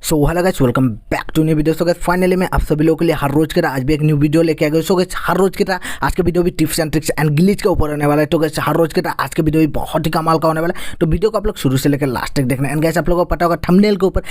So hello guys, welcome back to new video. So guys finally मैं आप सभी लोगों के लिए हर रोज की तरह आज भी एक न्यू वीडियो लेके आ गया। सो गाइस हर रोज की तरह आज के वीडियो भी tips and tricks and glitch के ऊपर होने वाला है। तो गाइस हर रोज की तरह आज के वीडियो भी बहुत ही कमाल का होने वाला है। तो वीडियो को आप लोग शुरू से लेकर लास्ट तक देखना। एंड गाइस आप लोगों को पता होगा थंबनेल के ऊपर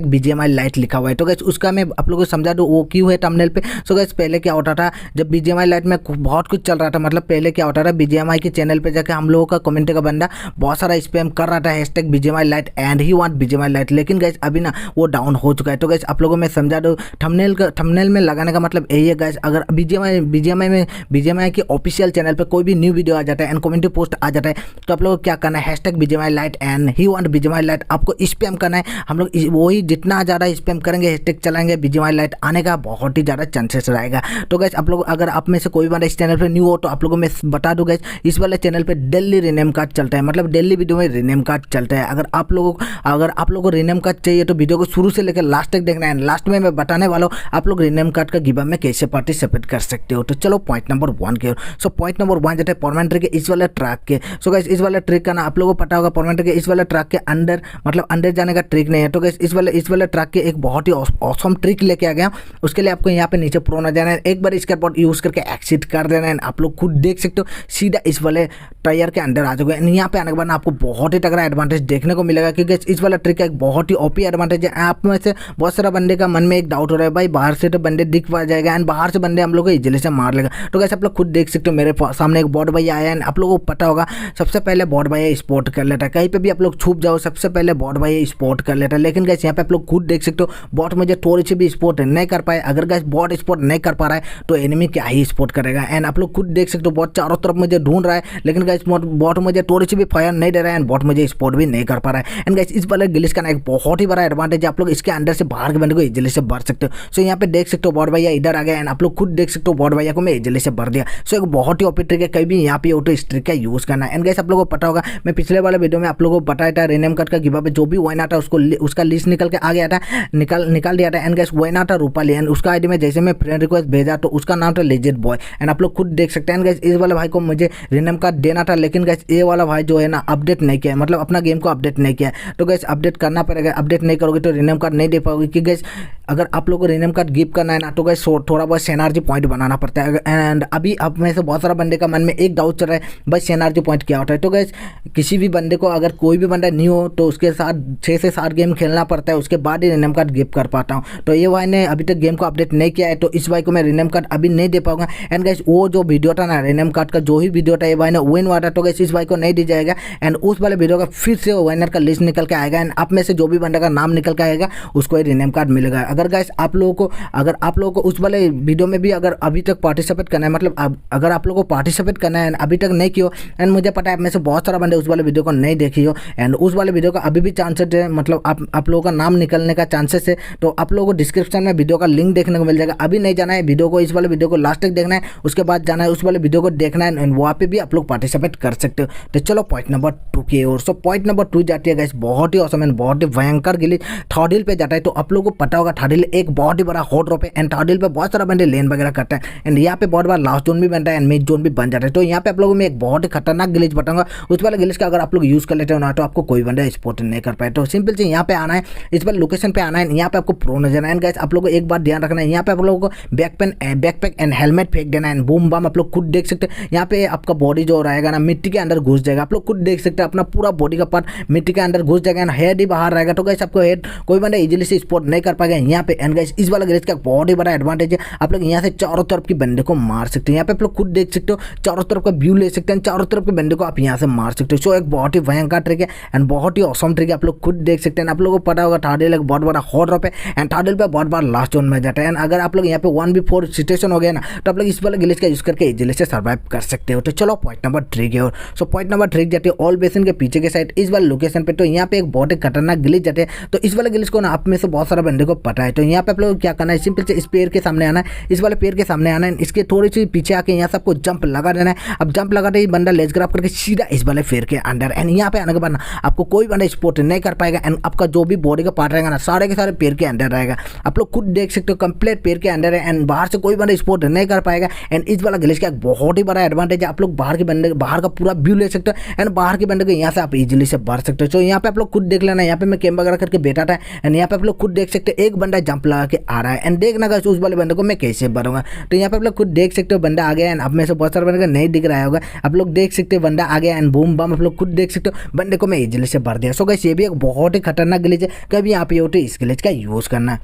#BGMI लाइट लिखा हुआ है। तो गाइस उसका मैं आप लोगों को समझा दूँ वो क्यों है थंबनेल पे। सो गाइस पहले क्या होता था, जब BGMI लाइट में बहुत कुछ चल रहा था, मतलब पहले क्या होता था BGMI के चैनल पे जाकर हम लोगों का कमेंट का बंदा बहुत सारा स्पैम कर रहा था #BGMI light and he want BGMI light. लेकिन गाइस अभी ना वो डाउन हो चुका है। तो गाइस आप लोगों में समझा दो थंबनेल में लगाने का मतलब यही है गाइस। अगर BGMI के ऑफिशियल चैनल पे कोई भी न्यू वीडियो आ जाता है एंड कम्युनिटी पोस्ट आ जाता है तो आप लोगों को क्या करना है, #BGMI light and he want BGMI light आपको स्पैम करना है। हम लोग वही जितना ज़्यादा स्पैम करेंगे हैशटैग चलाएंगे BGMI लाइट आने का बहुत ही ज़्यादा चांसेस रहेगा। तो गाइस आप लोग अगर आप में से कोई बार इस चैनल पर न्यू हो तो आप लोगों में बता दूँ गाइस, इस वाले चैनल पर डेली रीनेम कार्ड चलता है, मतलब डेली वीडियो में रीनेम कार्ड चलता है। अगर आप लोगों को रीनेम कार्ड चाहिए तो वीडियो को शुरू से लेकर लास्ट तक देखना है। लास्ट में मैं बताने वाला हूँ आप लोग रीनेम कार्ड का गिव अवे में कैसे पार्टिसिपेट कर सकते हो। तो चलो पॉइंट नंबर 1 की ओर। सो पॉइंट नंबर 1 जो है परमानेंट ट्रिक इस वाले ट्रैक के। सो गाइस इस वाले ट्रिक का ना आप लोगों को पता होगा, परमानेंट ट्रिक इस वाले ट्रैक के अंदर मतलब अंदर जाने का ट्रिक नहीं है। तो गाइस इस वाले ट्रैक के एक बहुत ही ऑसम ट्रिक लेके आ गया। उसके लिए आपको यहाँ पे नीचे प्रो न जाना है, एक बार इसका बॉट यूज करके एक्सिट कर देना है। आप लोग खुद देख सकते हो सीधा इस वाले टायर के अंदर आ जाओगे। यहाँ पे आने के बाद आपको बहुत ही तगड़ा एडवांटेज देखने को मिलेगा, क्योंकि इस वाला ट्रिक का एक बहुत ही ओपी एडवांटेज है। आप में से बहुत सारा बंदे का मन में एक डाउट हो रहा है, भाई बाहर से तो बंदे दिख पा जाएगा एंड बाहर से बंदे हम लोग को इजीली से मार लेगा। तो गाइस आप लोग खुद देख सकते हो मेरे सामने एक बॉट भैया आया है। आप लोगों को पता होगा सबसे पहले बॉट भैया स्पॉट कर लेता है, कहीं पे भी आप लोग छुप जाओ सबसे पहले बॉट भैया स्पॉट कर लेता है। लेकिन गाइस यहाँ पे आप लोग खुद देख सकते हो बॉट मुझे थोड़ी सी भी स्पॉट नहीं कर पाए। अगर गाइस बॉट स्पॉट नहीं कर पा रहा है तो एनिमी क्या ही स्पॉट करेगा। एंड आप लोग खुद देख सकते हो बॉट चारों तरफ मुझे ढूंढ रहा है, लेकिन गाइस बॉट मुझे थोड़ी सी भी फायर नहीं दे रहा है एंड बॉट मुझे स्पॉट भी नहीं कर पा रहा है। एंड गाइस इस वाले ग्लिच का ना एक बहुत ही बड़ा एडवांटेज है, आप लोग इसके अंदर से बाहर के बंदे को इजीली से भर सकते हो। सो यहाँ पे देख सकते हो बॉट भैया इधर आ गया एंड आप लोग खुद देख सकते हो बॉट भैया को मैं इजीली से भर दिया। सो एक बहुत ही ओपी ट्रिक है, कहीं भी यहाँ पे ऑटो इस ट्रिक का यूज करना है। एंड गाइस आप लोगों को पता होगा मैं पिछले वाले वीडियो में आप लोगों को बताया था रीनेम कार्ड का गिव अवे जो भी विनर था उसका लिस्ट निकल के आ गया था, निकाल दिया था। एंड गाइस विनर था रूपाली एंड उसका आईडी में जैसे मैं फ्रेंड रिक्वेस्ट भेजा तो उसका नाम था लेजेंड बॉय। एंड आप लोग खुद देख सकते हैं गाइस इस वाले भाई को मुझे रीनेम कार्ड देना था, लेकिन गाइस ये वाला भाई जो है ना अपडेट नहीं किया, मतलब अपना गेम को अपडेट नहीं किया। तो गाइस अपडेट करना पड़ेगा, अपडेट नहीं करोगे तो रीनेम कार्ड नहीं दे पाओगे। कि गाइस अगर आप लोगों को रीनेम कार्ड गिव करना है ना तो गाइस थोड़ा बहुत एनर्जी पॉइंट बनाना पड़ता है। एंड अभी आप में से बहुत सारा बंदे का मन में एक डाउट चल रहा है भाई एनर्जी पॉइंट क्या होता है। तो गाइस किसी भी बंदे को अगर कोई भी बंदा न्यू हो तो उसके साथ 6 से 7 गेम खेलना पड़ता है, उसके बाद ही रीनेम कार्ड गिव कर पाता हूँ। तो ये भाई ने अभी तक गेम को अपडेट नहीं किया है तो इस भाई को मैं रीनेम कार्ड अभी नहीं दे पाऊंगा। एंड गाइस वो जो वीडियो था ना रीनेम कार्ड का जो ही वीडियो था ये भाई ने विन हुआ था, तो गाइस इस भाई को नहीं दी जाएगा। एंड उस वाले वीडियो का फिर से विनर का लिस्ट निकल के आएगा एंड आप में से जो भी बंदे का नाम निकल के आएगा उसको ही रीनेम कार्ड मिलेगा। अगर गाइस आप लोगों को उस वाले वीडियो में भी अगर अभी तक पार्टिसिपेट करना है, मतलब अगर आप लोगों को पार्टिसिपेट करना है अभी तक नहीं किया एंड मुझे पता है आप में से बहुत सारा बंदे उस वाले वीडियो को नहीं देखी हो एंड उस वाले वीडियो का अभी भी चांसेस है, मतलब आप लोगों का नाम निकलने का चांसेस है। तो आप लोगों को डिस्क्रिप्शन में वीडियो का लिंक देखने को मिल जाएगा। अभी नहीं जाना है वीडियो को, इस वाले वीडियो को लास्ट तक देखना है, उसके बाद जाना है उस वाले वीडियो को देखना है एंड वहाँ पे भी आप लोग पार्टिसिपेट कर सकते हो। तो चलो पॉइंट नंबर 2 की ओर। सो पॉइंट नंबर 2 जाती है गाइस बहुत ही ऑसम एंड बहुत ही भयंकर ग्लिच थर्ड हिल पे जाता है। तो आप लोगों को पता होगा थर्ड हिल एक बहुत ही बड़ा हॉट ड्रॉप है एंड थर्ड हिल पे बहुत सारा बंदे लेन वगैरह करता है एंड यहाँ पे बहुत बार लास्ट जोन भी बनता है एंड मिड जोन भी बन जाता है। तो यहाँ पे आप लोगों में एक बहुत ही खतरनाक ग्लिच बताऊंगा, उस वाले ग्लिच का अगर आप लोग यूज कर लेते हो ना तो आपको कोई बंदा स्पॉट नहीं कर पाए। तो सिंपल से यहाँ पे आना है, इस वाले लोकेशन पे आना है, यहाँ पे आपको प्रो नजर है। गाइस आप लोगों को एक बार ध्यान रखना है, यहाँ पे आप लोगों को बैकपैक एंड हेलमेट फेंक देना है। बूम बम आप लोग खुद देख सकते हैं यहाँ पे आपका बॉडी जो रहेगा ना मिट्टी के अंदर घुस जाएगा। आप लोग खुद देख सकते हैं अपना पूरा बॉडी का पार्ट मिट्टी के अंदर घुस जाएगा, हेड ही बाहर रहेगा। तो गाइस आपको हेड कोई बंदा इजीली से स्पॉट नहीं कर पाएगा यहाँ पे। एंड गाइस इस वाला ग्लिच का बहुत ही बड़ा एडवांटेज है, आप लोग यहाँ से चारों तरफ के बंदे को मार सकते हैं। यहाँ पे आप लोग खुद देख सकते हो चारों तरफ का व्यू ले सकते हैं, चारों तरफ के बंदे को आप यहाँ से मार सकते हो। सो एक बहुत ही भयंकर ट्रिक है एंड बहुत ही ऑसम ट्रिक है, आप लोग खुद देख सकते हैं। आप लोगों को पता होगा थर्ड हिल एक बहुत बड़ा हॉट ड्रॉप है एंड थर्ड हिल पे बहुत बार लास्ट जोन में जाता है। एंड अगर आप लोग यहाँ पे 1v4 सिचुएशन हो गया ना तो आप लोग इस वाले ग्लिच का यूज करके इजीली से सर्वाइव कर सकते हो। तो चलो पॉइंट नंबर 3 की ओर। सो पॉइंट नंबर 3 जाती है ऑल बेसिन के पीछे के साइड इस वाले लोकेशन पे। तो यहाँ पे एक बहुत ही खतरनाक ग्लिच जाते हैं। तो इस वाले ग्लिच को ना आप में से बहुत सारा बंदे को पता रहा है। तो यहाँ पे आप लोग क्या करना है, सिंपल से इस पेड़ के सामने आना है, इस वाले पेड़ के सामने आना है, इसके थोड़ी सी पीछे आके यहाँ से आपको जंप लगा देना है। अब जंप लगाते ही बंदा लेज ग्रैब करके सीधा इस वाले पेड़ के अंदर, एंड यहाँ पे आने के बाद आपको कोई बंदा स्पॉट नहीं कर पाएगा, एंड आपका जो भी बॉडी का पार्ट रहेगा ना सारे के सारे पेड़ के अंदर रहेगा। आप लोग खुद देख सकते हो कंप्लीट पेड़ के अंदर है, एंड बाहर से कोई बंदा स्पॉट नहीं कर पाएगा। एंड इस वाला ग्लिच का एक बहुत ही बड़ा एडवांटेज है, आप लोग बाहर का पूरा व्यू ले सकते हो, एंड बाहर के बंदे को यहाँ से आप इजीली से बढ़ सकते हो। तो यहाँ पे आप लोग खुद देख लेना, यहाँ पे मैं कैम वगैरह करके बैठा था, एंड यहाँ पे आप लोग खुद देख सकते हो एक बंदा जंप लगा के आ रहा है, एंड देखना गाइस उस वाले बंदे को मैं कैसे भरूंगा। तो यहाँ पे आप लोग खुद देख सकते हो बंदा आ गया, एंड अब में से बहुत सारे बंदे को नहीं दिख रहा होगा, आप लोग देख सकते हो बंदा आ गया, एंड बूम बम आप लोग खुद देख सकते हो बंदे को मैं इजीली से भर दिया। सो गाइस ये भी एक बहुत ही खतरनाक ग्लिच है, कभी यहाँ पे हो तो इस ग्लिच का यूज़ करना।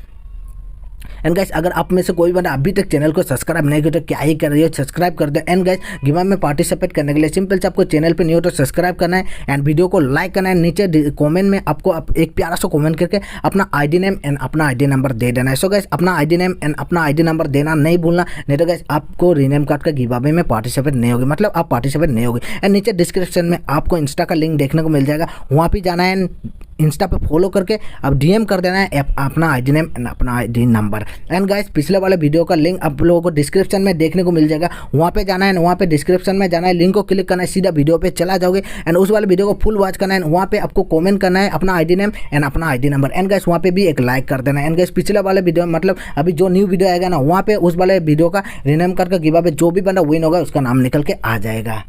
एंड गाइस अगर आप में से कोई बंदा अभी तक चैनल को सब्सक्राइब नहीं किया तो क्या ही कर रही हो, सब्सक्राइब कर दो। एंड गाइस गिव में पार्टिसिपेट करने के लिए सिंपल से आपको चैनल पे नहीं हो तो सब्सक्राइब करना है, एंड वीडियो को लाइक करना है। नीचे कमेंट में आपको एक प्यारा सा कमेंट करके अपना आईडी नेम एंड अपना आईडी नंबर दे देना है। सो गाइस अपना आईडी नेम एंड अपना आईडी नंबर देना नहीं भूलना, नहीं तो गाइस आपको रीनेम कार्ड का गिव अवे में पार्टिसिपेट नहीं होगी, मतलब आप पार्टिसिपेट नहीं होगी। एंड नीचे डिस्क्रिप्शन में आपको इंस्टा का लिंक देखने को मिल जाएगा, वहाँ पे जाना है, इंस्टा पे फॉलो करके अब डीएम कर देना है अपना आईडी नेम एंड अपना आईडी नंबर। एंड गाइस पिछले वाले वीडियो का लिंक आप लोगों को डिस्क्रिप्शन में देखने को मिल जाएगा, वहाँ पे जाना है, वहाँ पे डिस्क्रिप्शन में जाना है, लिंक को क्लिक करना है, सीधा वीडियो पे चला जाओगे, एंड उस वाले वीडियो को फुल वॉच करना है, वहाँ पे आपको कमेंट करना है अपना आईडी नेम एंड अपना आईडी नंबर। एंड गाइस वहाँ पे भी एक लाइक कर देना है। एंड गाइस पिछले वाले वीडियो मतलब अभी जो न्यू वीडियो आएगा ना, वहाँ पे उस वाले वीडियो का रीनेम कार्ड का गिव अवे जो भी बंदा विन होगा उसका नाम निकल के आ जाएगा।